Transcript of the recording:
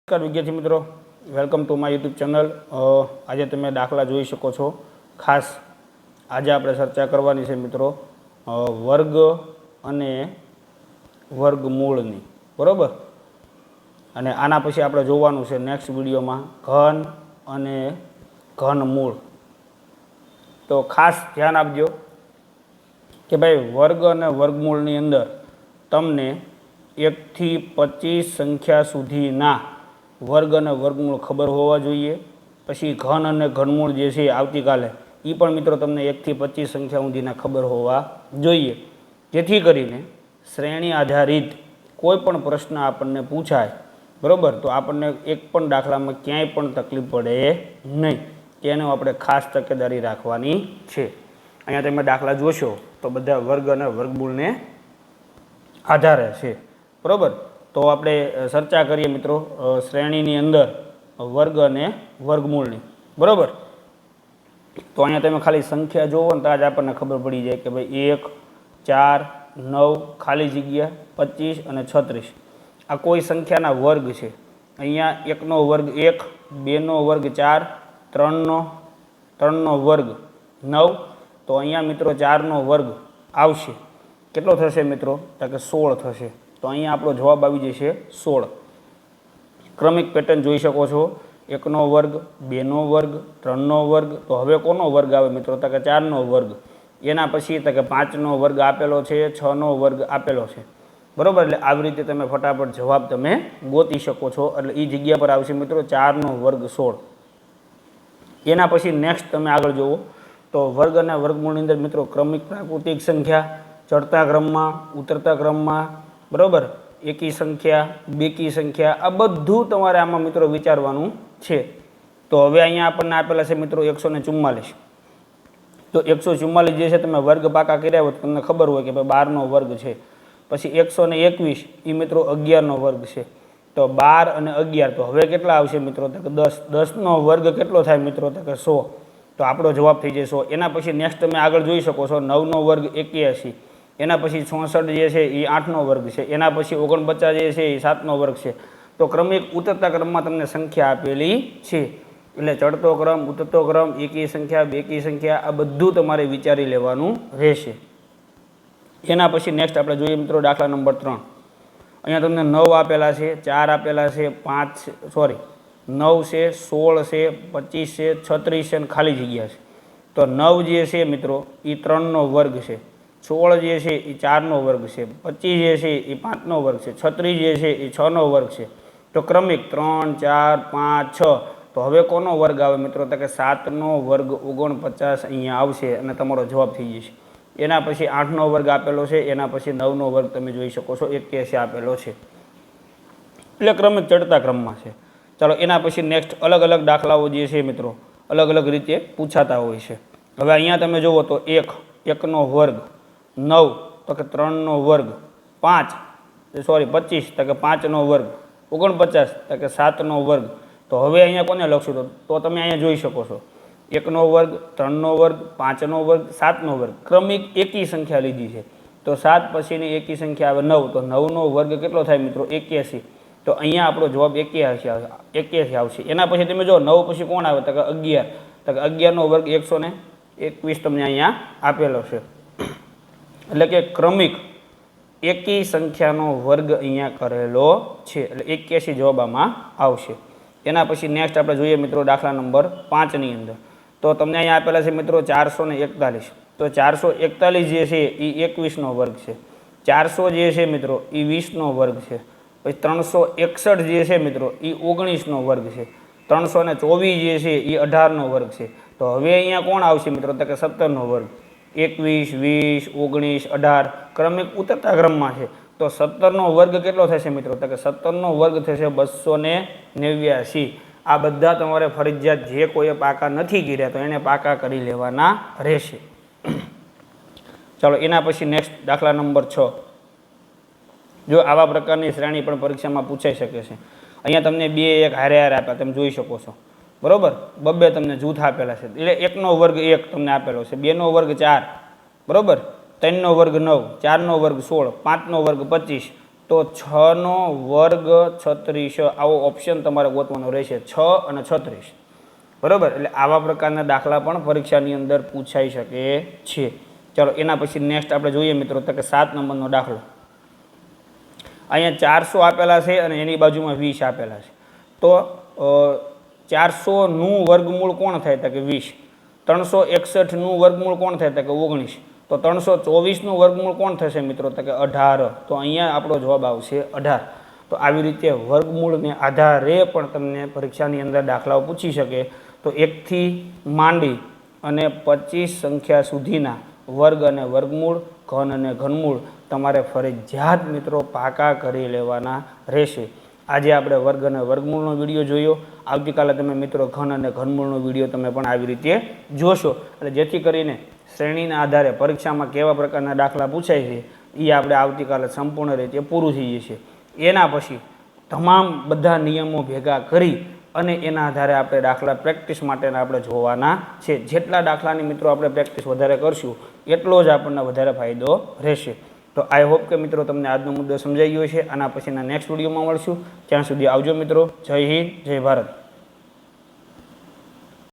નમસ્કાર વિદ્યાર્થી મિત્રો, welcome to my YouTube channel. આજે તમે દાખલા જોઈ શકો છો। ખાસ આજે આપણે ચર્ચા કરવાની છે મિત્રો વર્ગ અને વર્ગમૂળની, બરાબર। અને આના પછી આપણે જોવાનું છે નેક્સ્ટ વિડીયોમાં ઘન અને ઘનમૂળ। તો ખાસ ધ્યાન આપજો કે ભાઈ વર્ગ અને વર્ગમૂળની અંદર તમને 1 થી 25 સંખ્યા સુધીના વર્ગ અને વર્ગમૂળ ખબર હોવા જોઈએ। પછી ઘન અને ઘનમૂળ જે છે આવતીકાલે એ પણ મિત્રો તમને 1 થી 25 સંખ્યા સુધીના ખબર હોવા જોઈએ, જેથી કરીને શ્રેણી આધારિત કોઈ પણ પ્રશ્ન આપણને પૂછાય, બરાબર, તો આપણને એક પણ દાખલામાં ક્યાંય પણ તકલીફ પડે નહીં, તેનો આપણે ખાસ તકેદારી રાખવાની છે। અહીંયા તમે દાખલા જોશો તો બધા વર્ગ અને વર્ગમૂળને આધારે છે, બરાબર। તો આપણે ચર્ચા કરીએ મિત્રો શ્રેણીની અંદર વર્ગ અને વર્ગમૂળની, બરાબર। તો અહીંયા તમે ખાલી સંખ્યા જોવો ને તો જ આપણને ખબર પડી જાય કે ભાઈ 1, 4, 9 ખાલી જગ્યા 25 અને 36 આ કોઈ સંખ્યાના વર્ગ છે। અહીંયા 1 નો વર્ગ 1, 2 નો વર્ગ 4, 3 નો વર્ગ 9, તો અહીંયા મિત્રો 4 નો વર્ગ આવશે, કેટલો થશે મિત્રો? તો કે 16 થશે। તો અહીંયા આપણો જવાબ આવી જશે 16। ક્રમિક પેટર્ન જોઈ શકો છો, 1 નો વર્ગ, 2 નો વર્ગ, 3 નો વર્ગ, તો હવે કોનો વર્ગ આવે મિત્રો? તો કે 4 નો વર્ગ। એના પછી તો કે 5 નો વર્ગ આપેલો છે, 6 નો વર્ગ આપેલો છે, બરાબર। એટલે આવી રીતે તમે ફટાફટ જવાબ તમે ગોતી શકો છો। એટલે એ જગ્યા પર આવશે મિત્રો 4 નો વર્ગ 16। એના પછી નેક્સ્ટ તમે આગળ જુઓ તો વર્ગ અને વર્ગમૂળની અંદર મિત્રો ક્રમિક પ્રાકૃતિક સંખ્યા, ચડતા ક્રમમાં, ઉતરતા ક્રમમાં, બરાબર, એકી સંખ્યા, બેકી સંખ્યા, આ બધું તમારે આમાં મિત્રો વિચારવાનું છે। તો હવે અહીંયા આપણને આપેલા છે મિત્રો 144। તો 144 જે છે તમે વર્ગ પાકા કર્યા હોય તો તમને ખબર હોય કે ભાઈ 12 નો વર્ગ છે। પછી 121 એ મિત્રો 11 નો વર્ગ છે। તો 12 અને 11 તો હવે કેટલા આવશે મિત્રો? તો કે 10। 10 નો વર્ગ કેટલો થાય મિત્રો? તો કે 100। તો આપણો જવાબ થઈ જાય 100। એના પછી નેક્સ્ટ તમે આગળ જોઈ શકો છો 9 નો વર્ગ 81। એના પછી 66 જે છે એ 8 નો વર્ગ છે। એના પછી 49 જે છે એ 7 નો વર્ગ છે। તો ક્રમિક ઉતરતા ક્રમમાં તમને સંખ્યા આપેલી છે, એટલે ચડતો ક્રમ, ઉતરતો ક્રમ, એકી સંખ્યા, બેકી સંખ્યા, આ બધું તમારે વિચારી લેવાનું રહેશે। એના પછી નેક્સ્ટ આપણે જોઈએ મિત્રો દાખલા નંબર 3। અહીંયા તમને 9 આપેલા છે, 4 આપેલા છે, 9 છે, 16 છે, 25 છે, 36 છે અને ખાલી જગ્યા છે। તો 9 જે છે મિત્રો એ 3 નો વર્ગ છે, 16 જે છે એ 4 નો વર્ગ છે, 25 જે છે એ 5 નો વર્ગ છે, 36 જે છે એ 6 નો વર્ગ છે। તો ક્રમિક 3, 4, 5, 6, તો હવે કોનો વર્ગ આવે મિત્રો? તો કે 7 નો વર્ગ 49 અહીંયા આવશે અને તમારો જવાબ થઈ જશે। એના પછી 8 નો વર્ગ આપેલો છે, એના પછી 9 નો વર્ગ તમે જોઈ શકો છો 81 આપેલો છે, એટલે ક્રમિક ચડતા ક્રમમાં છે। ચાલો એના પછી નેક્સ્ટ અલગ અલગ દાખલાઓ જે છે મિત્રો અલગ અલગ રીતે પૂછાતા હોય છે। હવે અહીંયા તમે જુઓ તો 1 નો વર્ગ, 9 તો કે 3 નો વર્ગ, 25 તો કે 5 નો વર્ગ, 49 તો કે 7 નો વર્ગ। તો હવે અહીંયા કોને લખશું? તો તમે અહીંયા જોઈ શકો છો 1 નો વર્ગ, 3 નો વર્ગ, 5 નો વર્ગ, 7 નો વર્ગ, ક્રમિક એકી સંખ્યા લીધી છે। તો 7 પછીની એકી સંખ્યા આવે 9, તો 9 નો વર્ગ કેટલો થાય મિત્રો? 81। તો અહીંયા આપણો જવાબ 81 આવશે। એના પછી તમે જો 9 પછી કોણ આવે? તો કે 11, તો કે 11 નો વર્ગ 121 તમને અહીંયા આપેલો છે। એટલે કે ક્રમિક એકી સંખ્યાનો વર્ગ અહીંયા કરેલો છે, એટલે 81 જવાબ આમાં આવશે। એના પછી નેક્સ્ટ આપણે જોઈએ મિત્રો દાખલા નંબર 5 ની અંદર। તો તમને અહીંયા આપેલા છે મિત્રો 441। તો 441 જે છે એ 21 નો વર્ગ છે, 400 જે છે મિત્રો એ 20 નો વર્ગ છે, પછી 361 જે છે મિત્રો એ 19 નો વર્ગ છે, 324 જે છે એ 18 નો વર્ગ છે। તો હવે અહીંયા કોણ આવશે મિત્રો? તો કે 17 નો વર્ગ, 21, 20, 19, 18 ક્રમિક ઉતરતા ક્રમમાં છે। તો 17 નો વર્ગ કેટલો થશે મિત્રો? તો કે 17 નો વર્ગ થશે 289। આ બધા તમારે ફરજિયાત જે કોઈએ પાકા નથી કર્યા તો એને પાકા કરી લેવાના રહેશે। ચાલો એના પછી નેક્સ્ટ દાખલા નંબર 6। જો આવા પ્રકારની શ્રેણી પણ પરીક્ષામાં પૂછાઈ શકે છે। અહીંયા તમને 2 1 હારે આપ્યા તમે જોઈ શકો છો, બરોબર, બબ્બે તમને જૂથ આપેલા છે, એટલે 1 નો વર્ગ 1 તમને આપેલો છે, 2 નો વર્ગ 4, બરોબર, 3 નો વર્ગ 9, 4 નો વર્ગ 16, 5 નો વર્ગ 25, તો 6નો વર્ગ 36 આવો ઓપ્શન તમારે ગોતવાનો રહેશે, 6 અને 36, બરાબર. એટલે આવા પ્રકારના દાખલા પણ પરીક્ષાની અંદર પૂછાઈ શકે છે. ચાલો એના પછી નેક્સ્ટ આપણે જોઈએ મિત્રો, તો કે 7 નંબરનો દાખલો. અહીંયા 400 આપેલા છે અને એની બાજુમાં 20 આપેલા છે. તો 400નું વર્ગમૂળ કોણ થાય? તો કે 20. 361નું વર્ગમૂળ કોણ થાય? તો કે 19. તો 324નું વર્ગમૂળ કોણ થશે મિત્રો? તો કે 18. તો અહીંયા આપણો જવાબ આવશે 18. તો આવી રીતે વર્ગમૂળને આધારે પણ તમને પરીક્ષાની અંદર દાખલાઓ પૂછી શકે. તો 1થી માંડી અને 25 સંખ્યા સુધીના વર્ગ અને વર્ગમૂળ, ઘન અને ઘનમૂળ તમારે ફરજિયાત મિત્રો પાકા કરી લેવાના રહેશે. આજે આપણે વર્ગ અને વર્ગમૂળનો વિડીયો જોયો. આવતીકાલે તમે મિત્રો ઘન અને ઘનમૂળનો વિડીયો તમે પણ આવી રીતે જોશો. એટલે જેથી કરીને શ્રેણીના આધારે પરીક્ષામાં કેવા પ્રકારના દાખલા પૂછાય છે એ આપણે આવતીકાલે સંપૂર્ણ રીતે પૂરું થઈ જશે. એના પછી તમામ બધા નિયમો ભેગા કરી અને એના આધારે આપણે દાખલા પ્રેક્ટિસ માટેના આપણે જોવાના છે. જેટલા દાખલાની મિત્રો આપણે પ્રેક્ટિસ વધારે કરશું એટલો જ આપણને વધારે ફાયદો રહેશે. તો આઈ હોપ કે મિત્રો તમને આજનો મુદ્દો સમજાઈ ગયો છે. આના પછીના નેક્સ્ટ વિડીયોમાં મળશું. ત્યાં સુધી આવજો મિત્રો. જય હિન્દ, જય ભારત.